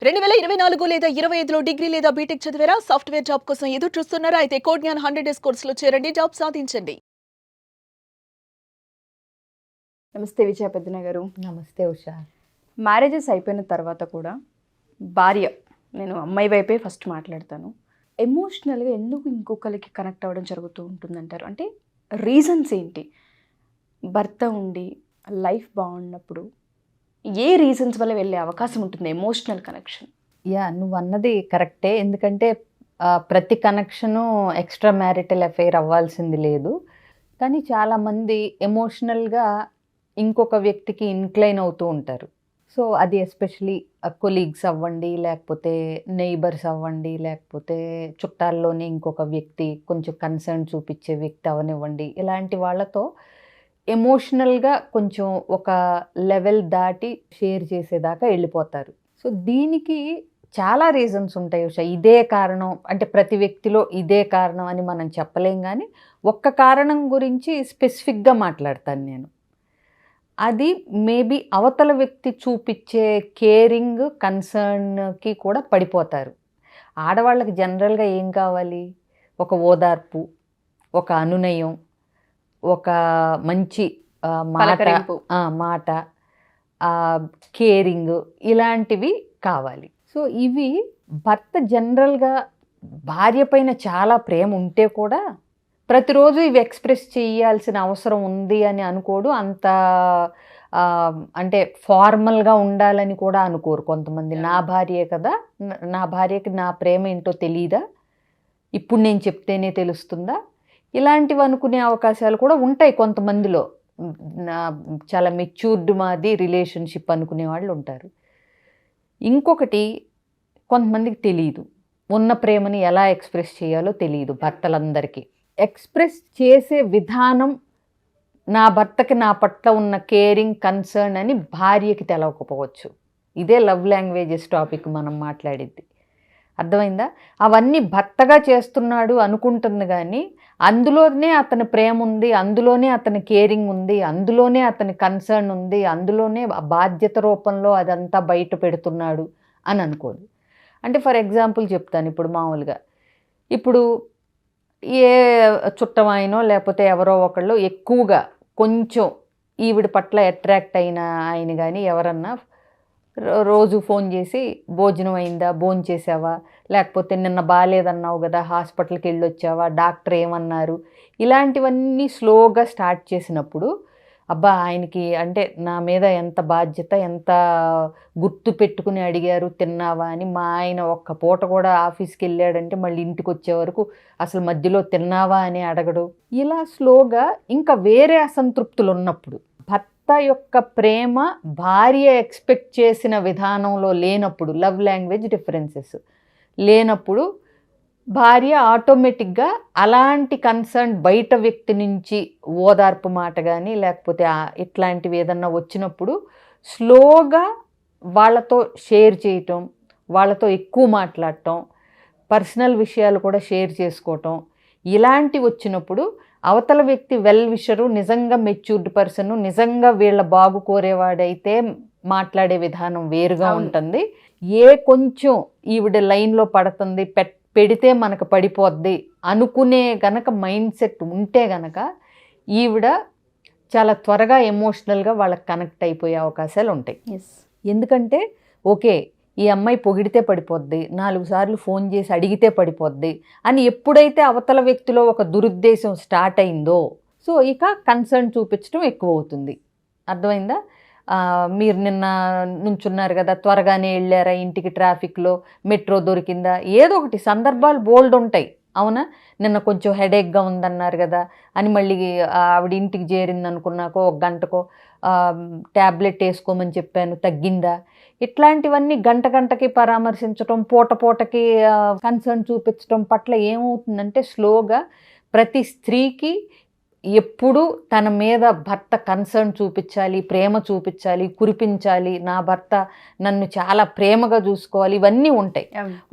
2024 లేదా 25లో డిగ్రీ లేదా బీటెక్ చదివారా? సాఫ్ట్‌వేర్ జాబ్ కోసం ఎదురు చూస్తున్నారా? అయితే కోడ్ జ్ఞాన్ 100 డేస్ కోర్సులో చేరండి. జాబ్ సాధించండి. నమస్తే విజయ పెద్దన గారు. నమస్తే ఉషా. మ్యారేజెస్ అయిపోయిన తర్వాత కూడా భార్య, నేను అమ్మాయి వైపే ఫస్ట్ మాట్లాడతాను, ఎమోషనల్గా ఎందుకు ఇంకొకరికి కనెక్ట్ అవ్వడం జరుగుతూ ఉంటుందంటారు? అంటే రీజన్స్ ఏంటి? భర్త ఉండి లైఫ్ బాగున్నప్పుడు ఏ రీజన్స్ వల్ల వెళ్ళే అవకాశం ఉంటుంది ఎమోషనల్ కనెక్షన్? నువ్వు అన్నది కరెక్టే. ఎందుకంటే ప్రతి కనెక్షను ఎక్స్ట్రా మ్యారిటల్ అఫైర్ అవ్వాల్సింది లేదు. కానీ చాలామంది ఎమోషనల్గా ఇంకొక వ్యక్తికి ఇన్క్లైన్ అవుతూ ఉంటారు. సో అది ఎస్పెషలీ కొలీగ్స్ అవ్వండి, లేకపోతే నెయిబర్స్ అవ్వండి, లేకపోతే చుట్టాల్లోనే ఇంకొక వ్యక్తి, కొంచెం కన్సర్న్ చూపించే వ్యక్తి అవనివ్వండి, ఇలాంటి వాళ్ళతో ఎమోషనల్గా కొంచెం ఒక లెవెల్ దాటి షేర్ చేసేదాకా వెళ్ళిపోతారు. సో దీనికి చాలా రీజన్స్ ఉంటాయి ఉషా. ఇదే కారణం అంటే ప్రతి వ్యక్తిలో ఇదే కారణం అని మనం చెప్పలేం, కానీ ఒక్క కారణం గురించి స్పెసిఫిక్గా మాట్లాడతాను నేను. అది మేబీ అవతల వ్యక్తి చూపించే కేరింగ్, కన్సర్న్కి కూడా పడిపోతారు. ఆడవాళ్ళకి జనరల్గా ఏం కావాలి? ఒక ఓదార్పు, ఒక అనునయం, ఒక మంచి మాట, కేరింగ్, ఇలాంటివి కావాలి. సో ఇవి భర్త జనరల్గా భార్య పైన చాలా ప్రేమ ఉంటే కూడా ప్రతిరోజు ఇవి ఎక్స్ప్రెస్ చేయాల్సిన అవసరం ఉంది అని అనుకోడు. అంత అంటే ఫార్మల్గా ఉండాలని కూడా అనుకోరు కొంతమంది. నా భార్యే కదా, నా భార్యకి నా ప్రేమ ఏంటో తెలీదా, ఇప్పుడు నేను చెప్తేనే తెలుస్తుందా, ఇలాంటివి అనుకునే అవకాశాలు కూడా ఉంటాయి కొంతమందిలో. చాలా మెచ్యూర్డ్ మాది రిలేషన్షిప్ అనుకునే వాళ్ళు ఉంటారు. ఇంకొకటి, కొంతమందికి తెలియదు, ఉన్న ప్రేమని ఎలా ఎక్స్ప్రెస్ చేయాలో తెలియదు. భర్తలందరికీ ఎక్స్ప్రెస్ చేసే విధానం, నా భర్తకి నా పట్ల ఉన్న కేరింగ్, కన్సర్న్ అని భార్యకి తెలవకపోవచ్చు. ఇదే లవ్ లాంగ్వేజెస్ టాపిక్ మనం మాట్లాడిద్ది. అర్థమైందా? అవన్నీ భర్తగా చేస్తున్నాడు అనుకుంటుంది, కానీ అందులోనే అతని ప్రేమ ఉంది, అందులోనే అతని కేరింగ్ ఉంది, అందులోనే అతని కన్సర్న్ ఉంది, అందులోనే బాధ్యత రూపంలో అదంతా బయట పెడుతున్నాడు అని అనుకోదు. అంటే ఫర్ ఎగ్జాంపుల్ చెప్తాను. ఇప్పుడు మామూలుగా ఇప్పుడు ఏ చుట్టమైనో లేకపోతే ఎవరో ఒకళ్ళు ఎక్కువగా కొంచెం ఈవిడ పట్ల అట్రాక్ట్ అయిన ఆయన కానీ ఎవరన్నా రోజు ఫోన్ చేసి భోజనం అయిందా, భోజనం చేసావా, లేకపోతే నిన్న బాగాలేదన్నావు కదా, హాస్పిటల్కి వెళ్ళొచ్చావా, డాక్టర్ ఏమన్నారు, ఇలాంటివన్నీ స్లోగా స్టార్ట్ చేసినప్పుడు అబ్బా ఆయనకి అంటే నా మీద ఎంత బాధ్యత, ఎంత గుర్తు పెట్టుకుని అడిగారు తిన్నావా అని. మా ఆయన ఒక్క పూట కూడా ఆఫీస్కి వెళ్ళాడంటే మళ్ళీ ఇంటికి వచ్చే వరకు అసలు మధ్యలో తిన్నావా అని అడగడు. ఇలా స్లోగా ఇంకా వేరే అసంతృప్తులు ఉన్నప్పుడు, భర్త యొక్క ప్రేమ భార్య ఎక్స్పెక్ట్ చేసిన విధానంలో లేనప్పుడు, లవ్ లాంగ్వేజ్ డిఫరెన్సెస్ లేనప్పుడు భార్య ఆటోమేటిక్గా అలాంటి కన్సర్న్ బయట వ్యక్తి నుంచి ఓదార్పు మాట కానీ లేకపోతే ఇట్లాంటివి ఏదన్నా వచ్చినప్పుడు స్లోగా వాళ్ళతో షేర్ చేయటం, వాళ్ళతో ఎక్కువ మాట్లాడటం, పర్సనల్ విషయాలు కూడా షేర్ చేసుకోవటం, ఇలాంటివి వచ్చినప్పుడు అవతల వ్యక్తి వెల్ విషరు, నిజంగా మెచ్యూర్డ్ పర్సన్, నిజంగా వీళ్ళ బాగు కోరేవాడైతే మాట్లాడే విధానం వేరుగా ఉంటుంది. కొంచెం ఈవిడ లైన్లో పడుతుంది, పెడితే మనకు పడిపోద్ది అనుకునే గనక మైండ్ సెట్ ఉంటే గనక ఈవిడ చాలా త్వరగా ఎమోషనల్గా వాళ్ళకి కనెక్ట్ అయిపోయే అవకాశాలు ఉంటాయి. ఎందుకంటే ఓకే ఈ అమ్మాయి పొగిడితే పడిపోద్ది, 4 సార్లు ఫోన్ చేసి అడిగితే పడిపోద్ది అని ఎప్పుడైతే అవతల వ్యక్తిలో ఒక దురుద్దేశం స్టార్ట్ అయిందో, సో ఇక కన్సర్న్ చూపించడం ఎక్కువ అవుతుంది. అర్థమైందా? మీరు నిన్న నుంచున్నారు కదా, త్వరగానే వెళ్ళారా ఇంటికి, ట్రాఫిక్లో మెట్రో దొరికిందా, ఏదో ఒకటి సందర్భాలు బోల్డ్ ఉంటాయి. అవునా, నిన్న కొంచెం హెడేక్గా ఉందన్నారు కదా అని మళ్ళీ ఆవిడ ఇంటికి చేరింది అనుకున్నాకో 1 గంటకో ట్యాబ్లెట్ వేసుకోమని చెప్పాను, తగ్గిందా, ఇట్లాంటివన్నీ గంటకి పరామర్శించడం, పూటకి కన్సర్న్ చూపించడం పట్ల ఏమవుతుందంటే స్లోగా ప్రతి స్త్రీకి ఎప్పుడు తన మీద భర్త కన్సర్న్ చూపించాలి, ప్రేమ చూపించాలి, కురిపించాలి, నా భర్త నన్ను చాలా ప్రేమగా చూసుకోవాలి, ఇవన్నీ ఉంటాయి.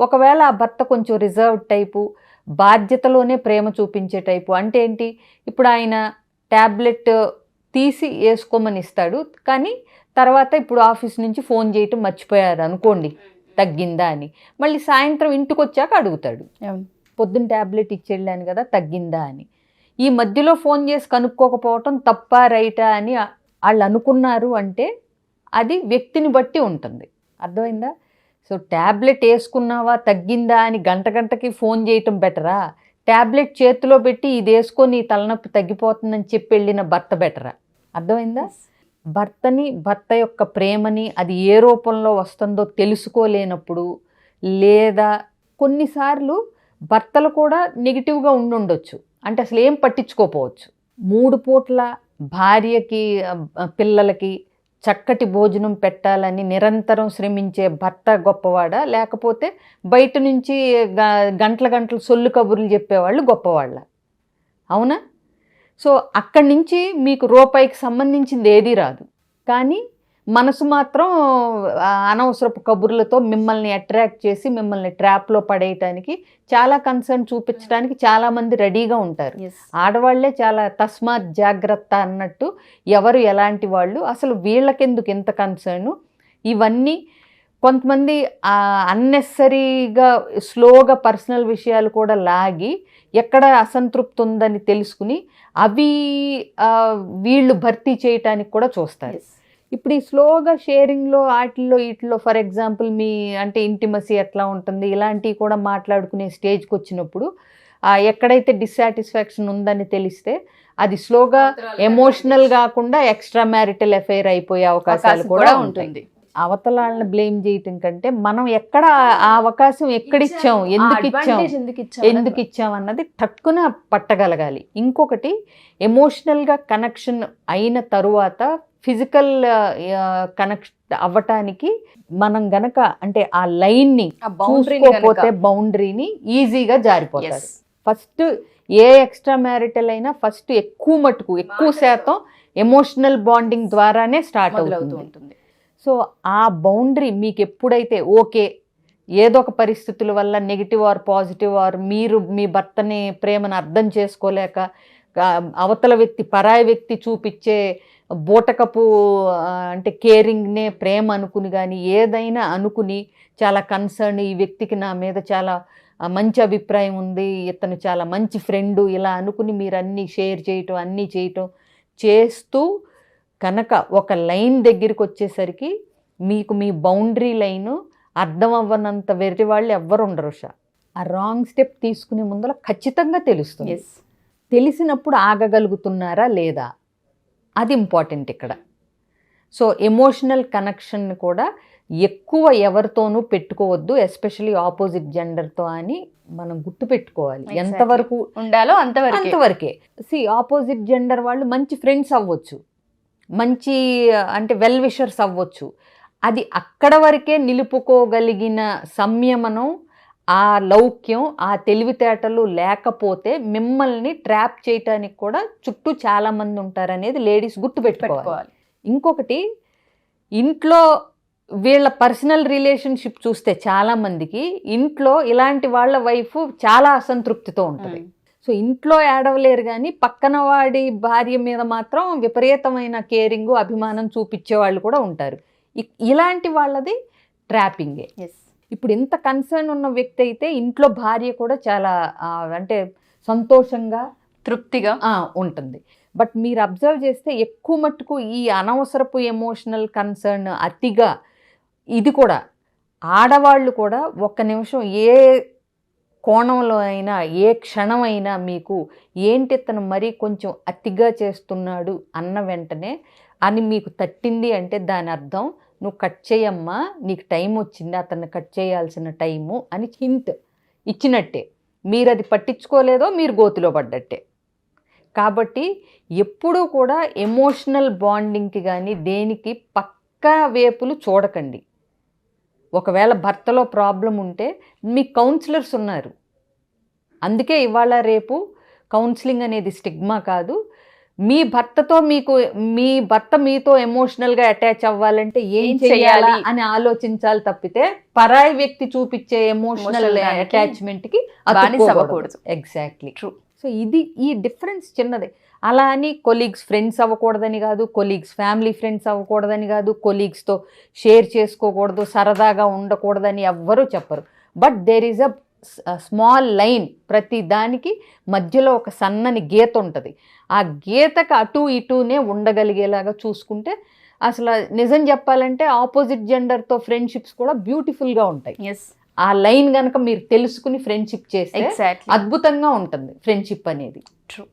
ఒకవేళ ఆ భర్త కొంచెం రిజర్వ్ టైపు, బాధ్యతలోనే ప్రేమ చూపించే టైపు అంటే ఏంటి, ఇప్పుడు ఆయన ట్యాబ్లెట్ తీసి వేసుకోమని ఇస్తాడు, కానీ తర్వాత ఇప్పుడు ఆఫీస్ నుంచి ఫోన్ చేయటం మర్చిపోయారు అనుకోండి, తగ్గిందా అని. మళ్ళీ సాయంత్రం ఇంటికి వచ్చాక అడుగుతాడు, అవును. పొద్దున్న ట్యాబ్లెట్ ఇచ్చి వెళ్ళాను కదా తగ్గిందా అని. ఈ మధ్యలో ఫోన్ చేసి కనుక్కోకపోవటం తప్పా రైటా అని వాళ్ళు అనుకున్నారు అంటే అది వ్యక్తిని బట్టి ఉంటుంది. అర్థమైందా? సో ట్యాబ్లెట్ వేసుకున్నావా తగ్గిందా అని గంటకి ఫోన్ చేయటం బెటరా, ట్యాబ్లెట్ చేతిలో పెట్టి ఇది వేసుకొని తలనొప్పి తగ్గిపోతుందని చెప్పి వెళ్ళిన భర్త బెటరా? అర్థమైందా? భర్త యొక్క ప్రేమని అది ఏ రూపంలో వస్తుందో తెలుసుకోలేనప్పుడు, లేదా కొన్నిసార్లు భర్తలు కూడా నెగిటివ్గా ఉండొచ్చు, అంటే అసలు ఏం పట్టించుకోపోవచ్చు. 3 పూట్ల భార్యకి పిల్లలకి చక్కటి భోజనం పెట్టాలని నిరంతరం శ్రమించే భర్త గొప్పవాడా, లేకపోతే బయట నుంచి గంటలు సొల్లు కబుర్లు చెప్పేవాళ్ళు గొప్పవాళ్ళ? అవునా? సో అక్కడి నుంచి మీకు రూపాయికి సంబంధించింది ఏదీ రాదు, కానీ మనసు మాత్రం అనవసరపు కబుర్లతో మిమ్మల్ని అట్రాక్ట్ చేసి మిమ్మల్ని ట్రాప్లో పడేయటానికి, చాలా కన్సర్న్ చూపించడానికి చాలామంది రెడీగా ఉంటారు. ఆడవాళ్లే చాలా తస్మాత్ జాగ్రత్త అన్నట్టు, ఎవరు ఎలాంటి వాళ్ళు, అసలు వీళ్ళకెందుకు ఇంత కన్సర్ను, ఇవన్నీ కొంతమంది అన్నెసరీగా స్లోగా పర్సనల్ విషయాలు కూడా లాగి ఎక్కడ అసంతృప్తి ఉందని తెలుసుకుని అవి వీళ్ళు భర్తీ చేయటానికి కూడా చూస్తారు. ఇప్పుడు ఈ స్లోగా షేరింగ్లో వీటిలో ఫర్ ఎగ్జాంపుల్ మీ అంటే ఇంటిమసీ ఎట్లా ఉంటుంది ఇలాంటివి కూడా మాట్లాడుకునే స్టేజ్కి వచ్చినప్పుడు ఎక్కడైతే డిస్సాటిస్ఫాక్షన్ ఉందని తెలిస్తే అది స్లోగా ఎమోషనల్ కాకుండా ఎక్స్ట్రా మ్యారిటల్ అఫైర్ అయిపోయే అవకాశాలు కూడా ఉంటుంది. అవతలాలను బ్లేమ్ చేయటం కంటే మనం ఎక్కడ ఆ అవకాశం ఎక్కడిచ్చాం, ఎందుకు ఇచ్చాం అన్నది టక్కున పట్టగలగాలి. ఇంకొకటి, ఎమోషనల్గా కనెక్షన్ అయిన తరువాత ఫిజికల్ కనెక్ట్ అవ్వటానికి మనం గనక అంటే ఆ లైన్ని చూసుకోకపోతే బౌండరీని ఈజీగా జారిపోతారు. ఫస్ట్ ఏ ఎక్స్ట్రా మ్యారిటల్ అయినా ఫస్ట్ ఎక్కువ శాతం ఎమోషనల్ బాండింగ్ ద్వారానే స్టార్ట్ అవుతుంది. సో ఆ బౌండరీ మీకు ఎప్పుడైతే ఓకే, ఏదో ఒక పరిస్థితుల వల్ల నెగిటివ్ ఆర్ పాజిటివ్ ఆర్ మీరు మీ భర్తని ప్రేమను అర్థం చేసుకోలేక అవతల వ్యక్తి పరాయి వ్యక్తి చూపించే బూటకపు అంటే కేరింగ్నే ప్రేమ అనుకుని కానీ ఏదైనా అనుకుని చాలా కన్సర్న్, ఈ వ్యక్తికి నా మీద చాలా మంచి అభిప్రాయం ఉంది, ఇతను చాలా మంచి ఫ్రెండు, ఇలా అనుకుని మీరు అన్నీ షేర్ చేయటం అన్నీ చేయటం చేస్తూ కనుక ఒక లైన్ దగ్గరికి వచ్చేసరికి మీకు మీ బౌండరీ లైను అర్థం అవ్వనంత వెర్రి వాళ్ళు ఎవ్వరు ఉండరు. ఆ రాంగ్ స్టెప్ తీసుకునే ముందర ఖచ్చితంగా తెలుస్తుంది. తెలిసినప్పుడు ఆగగలుగుతున్నారా లేదా, అది ఇంపార్టెంట్ ఇక్కడ. సో ఎమోషనల్ కనెక్షన్ కూడా ఎక్కువ ఎవరితోనూ పెట్టుకోవద్దు, ఎస్పెషలీ ఆపోజిట్ జెండర్తో అని మనం గుర్తుపెట్టుకోవాలి. ఎంతవరకు ఉండాలో అంతవరకే. ఆపోజిట్ జెండర్ వాళ్ళు మంచి ఫ్రెండ్స్ అవ్వచ్చు, మంచి అంటే వెల్ విషర్స్ అవ్వచ్చు, అది అక్కడ వరకే నిలుపుకోగలిగిన సంయమనం, ఆ లౌక్యం, ఆ తెలివితేటలు లేకపోతే మిమ్మల్ని ట్రాప్ చేయటానికి కూడా చుట్టూ చాలామంది ఉంటారనేది లేడీస్ గుర్తుపెట్టుకోవాలి. ఇంకొకటి, ఇంట్లో వీళ్ళ పర్సనల్ రిలేషన్షిప్ చూస్తే చాలామందికి ఇంట్లో ఇలాంటి వాళ్ళ వైఫ్ చాలా అసంతృప్తితో ఉంటుంది. సో ఇంట్లో ఏడవలేరు కానీ పక్కన వాడి భార్య మీద మాత్రం విపరీతమైన కేరింగ్ అభిమానం చూపించే వాళ్ళు కూడా ఉంటారు. ఇలాంటి వాళ్ళది ట్రాపింగే. ఇప్పుడు ఇంత కన్సర్న్ ఉన్న వ్యక్తి అయితే ఇంట్లో భార్య కూడా చాలా అంటే సంతోషంగా తృప్తిగా ఉంటుంది. బట్ మీరు అబ్జర్వ్ చేస్తే ఎక్కువ మట్టుకు ఈ అనవసరపు ఎమోషనల్ కన్సర్న్ అతిగా, ఇది కూడా ఆడవాళ్ళు కూడా ఒక్క నిమిషం ఏ కోణంలో అయినా ఏ క్షణమైనా మీకు ఏంటి తను మరీ కొంచెం అతిగా చేస్తున్నాడు అన్న వెంటనే అని మీకు తట్టింది అంటే దాని అర్థం నువ్వు కట్ చేయమ్మా, నీకు టైం వచ్చింది, అతన్ని కట్ చేయాల్సిన టైము అని హింట్ ఇచ్చినట్టే. మీరు అది పట్టించుకోలేదో మీరు గోతిలో పడ్డట్టే. కాబట్టి ఎప్పుడూ కూడా ఎమోషనల్ బాండింగ్కి కానీ దేనికి పక్కా వేపులు చూడకండి. ఒకవేళ భర్తలో ప్రాబ్లం ఉంటే మీ కౌన్సిలర్స్ ఉన్నారు. అందుకే ఇవాళ రేపు కౌన్సిలింగ్ అనేది స్టిగ్మా కాదు. మీ భర్త మీతో ఎమోషనల్గా అటాచ్ అవ్వాలంటే ఏం చేయాలి అని ఆలోచించాలి తప్పితే పరాయి వ్యక్తి చూపించే ఎమోషనల్ అటాచ్మెంట్కి అవ్వకూడదు. Exactly true. సో ఇది ఈ డిఫరెన్స్ చిన్నదే. అలా అని కొలీగ్స్ ఫ్రెండ్స్ అవ్వకూడదని కాదు, కొలీగ్స్ ఫ్యామిలీ ఫ్రెండ్స్ అవ్వకూడదని కాదు, కొలీగ్స్తో షేర్ చేసుకోకూడదు, సరదాగా ఉండకూడదని ఎవ్వరూ చెప్పరు. But there is a small line, ప్రతి దానికి మధ్యలో ఒక సన్నని గీత ఉంటుంది. ఆ గీతకు అటు ఇటునే ఉండగలిగేలాగా చూసుకుంటే అసలు నిజం చెప్పాలంటే ఆపోజిట్ జెండర్తో ఫ్రెండ్షిప్స్ కూడా బ్యూటిఫుల్గా ఉంటాయి. ఎస్, ఆ లైన్ కనుక మీరు తెలుసుకుని ఫ్రెండ్షిప్ చేస్తే ఎగ్జాక్ట్లీ అద్భుతంగా ఉంటుంది ఫ్రెండ్షిప్ అనేది. ట్రూ.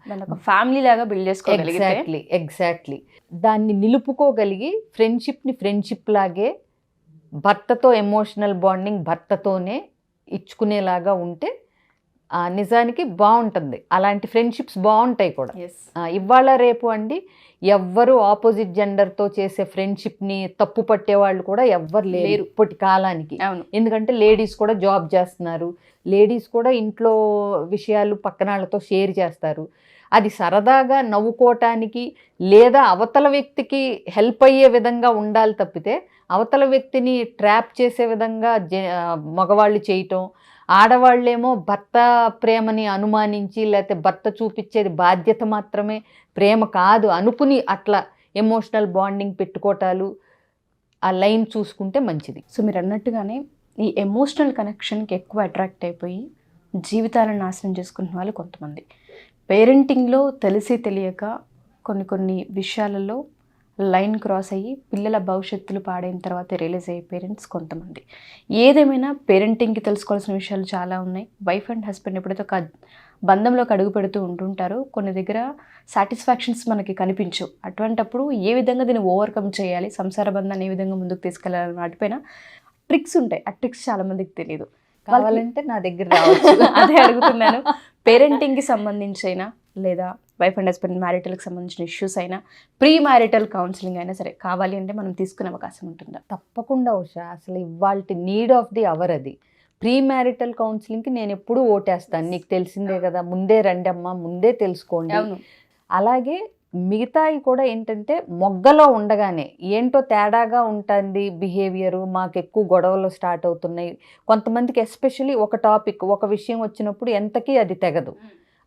దాన్ని ఒక ఫ్యామిలీ లాగా బిల్డ్ చేసుకోగలిగితే ఎగ్జాక్ట్లీ దాన్ని నిలుపుకోగలిగి ఫ్రెండ్షిప్ని ఫ్రెండ్షిప్ లాగే భర్తతో ఎమోషనల్ బాండింగ్ భర్తతోనే ఇచ్చుకునేలాగా ఉంటే నిజానికి బాగుంటుంది. అలాంటి ఫ్రెండ్షిప్స్ బాగుంటాయి కూడా. ఎస్, ఇవాళ రేపు అండి ఎవ్వరు ఆపోజిట్ జెండర్తో చేసే ఫ్రెండ్షిప్ని తప్పు పట్టే వాళ్ళు కూడా ఎవ్వరు లేరు ఇప్పటి కాలానికి. అవును, ఎందుకంటే లేడీస్ కూడా జాబ్ చేస్తున్నారు, లేడీస్ కూడా ఇంట్లో విషయాలు పక్కన వాళ్ళతో షేర్ చేస్తారు. అది సరదాగా నవ్వుకోవటానికి లేదా అవతల వ్యక్తికి హెల్ప్ అయ్యే విధంగా ఉండాలి తప్పితే అవతల వ్యక్తిని ట్రాప్ చేసే విధంగా మగవాళ్ళు చేయటం, ఆడవాళ్ళేమో భర్త ప్రేమని అనుమానించి లేకపోతే భర్త చూపించేది బాధ్యత మాత్రమే ప్రేమ కాదు అనుకుని అట్లా ఎమోషనల్ బాండింగ్ పెట్టుకోవటాలు, ఆ లైన్ చూసుకుంటే మంచిది. సో మీరు అన్నట్టుగానే ఈ ఎమోషనల్ కనెక్షన్కి ఎక్కువ అట్రాక్ట్ అయిపోయి జీవితాలను నాశనం చేసుకుంటున్న వాళ్ళు కొంతమంది. పేరెంటింగ్లో తెలిసి తెలియక కొన్ని విషయాలలో లైన్ క్రాస్ అయ్యి పిల్లల భవిష్యత్తులు పాడైన తర్వాత రిలీజ్ అయ్యే పేరెంట్స్ కొంతమంది. ఏదేమైనా పేరెంటింగ్కి తెలుసుకోవాల్సిన విషయాలు చాలా ఉన్నాయి. వైఫ్ అండ్ హస్బెండ్ ఎప్పుడైతే ఒక బంధంలోకి అడుగు పెడుతూ ఉంటుంటారో కొన్ని దగ్గర సాటిస్ఫాక్షన్స్ మనకి కనిపించవు. అటువంటప్పుడు ఏ విధంగా దీన్ని ఓవర్కమ్ చేయాలి, సంసార బంధాన్ని ఏ విధంగా ముందుకు తీసుకెళ్ళాలని వాటిపైన ట్రిక్స్ ఉంటాయి. ఆ ట్రిక్స్ చాలా మందికి తెలియదు. కావాలంటే నా దగ్గర రావచ్చు. అదే అడుగుతున్నాను. పేరెంటింగ్కి సంబంధించి అయినా లేదా వైఫ్ అండ్ హస్బెండ్ మ్యారిటల్కి సంబంధించిన ఇష్యూస్ అయినా ప్రీ మ్యారిటల్ కౌన్సిలింగ్ అయినా సరే కావాలి అంటే మనం తీసుకునే అవకాశం ఉంటుందా? తప్పకుండా ఉషా, అసలు ఇవాళ నీడ్ ఆఫ్ ది అవర్ అది. ప్రీ మ్యారిటల్ కౌన్సిలింగ్కి నేను ఎప్పుడూ ఓటేస్తాను. నీకు తెలిసిందే కదా, ముందే రండి అమ్మా, ముందే తెలుసుకోండి. అలాగే మిగతాయి కూడా ఏంటంటే మొగ్గలో ఉండగానే ఏంటో తేడాగా ఉంటుంది బిహేవియరు, మాకు ఎక్కువ గొడవలు స్టార్ట్ అవుతున్నాయి. కొంతమందికి ఎస్పెషలీ ఒక టాపిక్ ఒక విషయం వచ్చినప్పుడు ఎంతకీ అది తెగదు,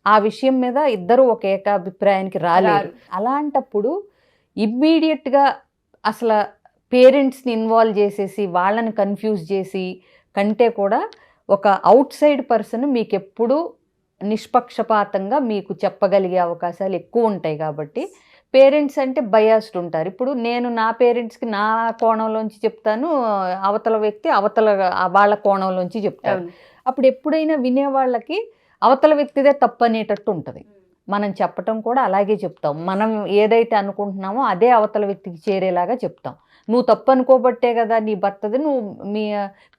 ఆ విషయం మీద ఇద్దరు ఒక ఏకాభిప్రాయానికి రాలేరు. అలాంటప్పుడు ఇమ్మీడియట్గా అసలు పేరెంట్స్ని ఇన్వాల్వ్ చేసేసి వాళ్ళని కన్ఫ్యూజ్ చేసి కంటే కూడా ఒక అవుట్ సైడ్ పర్సన్ మీకు ఎప్పుడూ నిష్పక్షపాతంగా మీకు చెప్పగలిగే అవకాశాలు ఎక్కువ ఉంటాయి. కాబట్టి పేరెంట్స్ అంటే బయాస్డ్ ఉంటారు. ఇప్పుడు నేను నా పేరెంట్స్కి నా కోణంలోంచి చెప్తాను, అవతల వ్యక్తి వాళ్ళ కోణంలోంచి చెప్తాను. అప్పుడు ఎప్పుడైనా వినేవాళ్ళకి అవతల వ్యక్తిదే తప్పు అనేటట్టు ఉంటుంది. మనం చెప్పటం కూడా అలాగే చెప్తాం. మనం ఏదైతే అనుకుంటున్నామో అదే అవతల వ్యక్తికి చేరేలాగా చెప్తాం. నువ్వు తప్పు అనుకోబట్టే కదా నీ భర్తది, నువ్వు మీ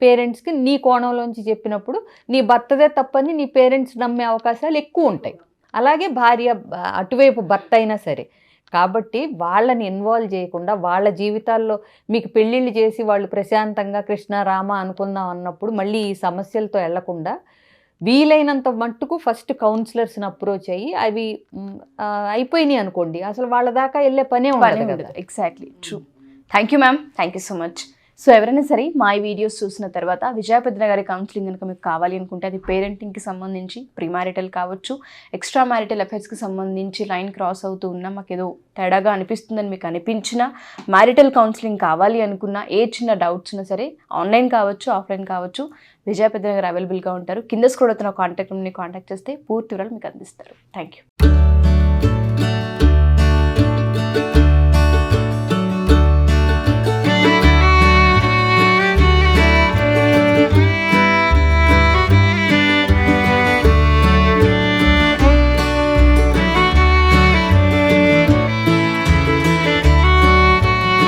పేరెంట్స్కి నీ కోణంలోంచి చెప్పినప్పుడు నీ భర్తదే తప్పని నీ పేరెంట్స్ నమ్మే అవకాశాలు ఎక్కువ ఉంటాయి. అలాగే భార్య అటువైపు భర్త అయినా సరే. కాబట్టి వాళ్ళని ఇన్వాల్వ్ చేయకుండా వాళ్ళ జీవితాల్లో మీకు పెళ్ళిళ్ళు చేసి వాళ్ళు ప్రశాంతంగా కృష్ణ రామ అనుకుందాం అన్నప్పుడు మళ్ళీ ఈ సమస్యలతో వెళ్లకుండా వీలైనంత మట్టుకు ఫస్ట్ కౌన్సిలర్స్ని అప్రోచ్ అయ్యి అవి అయిపోయినాయి అనుకోండి, అసలు వాళ్ళ దాకా వెళ్ళే పనే ఉండదు కదా. Exactly, true. Thank you ma'am, thank you so much. So ఎవరైనా సరే మా ఈ వీడియోస్ చూసిన తర్వాత విజయపెద్ద గారి కౌన్సిలింగ్ కనుక మీకు కావాలి అనుకుంటే అది పేరెంటింగ్కి సంబంధించి ప్రీమారిటల్ కావచ్చు, ఎక్స్ట్రా మ్యారిటల్ అఫైర్స్కి సంబంధించి లైన్ క్రాస్ అవుతూ ఉన్నా మాకు ఏదో తేడాగా అనిపిస్తుందని మీకు అనిపించినా, మ్యారిటల్ కౌన్సిలింగ్ కావాలి అనుకున్నా, ఏ చిన్న డౌట్స్ ఉన్నా సరే ఆన్లైన్ కావచ్చు ఆఫ్లైన్ కావచ్చు విజయపెద్ద గారు అవైలబుల్గా ఉంటారు. కింద స్క్రోల్ అవుతున్న కాంటాక్ట్ నెంబర్ని కాంటాక్ట్ చేస్తే పూర్తి వివరాలు మీకు అందిస్తారు. Thank you.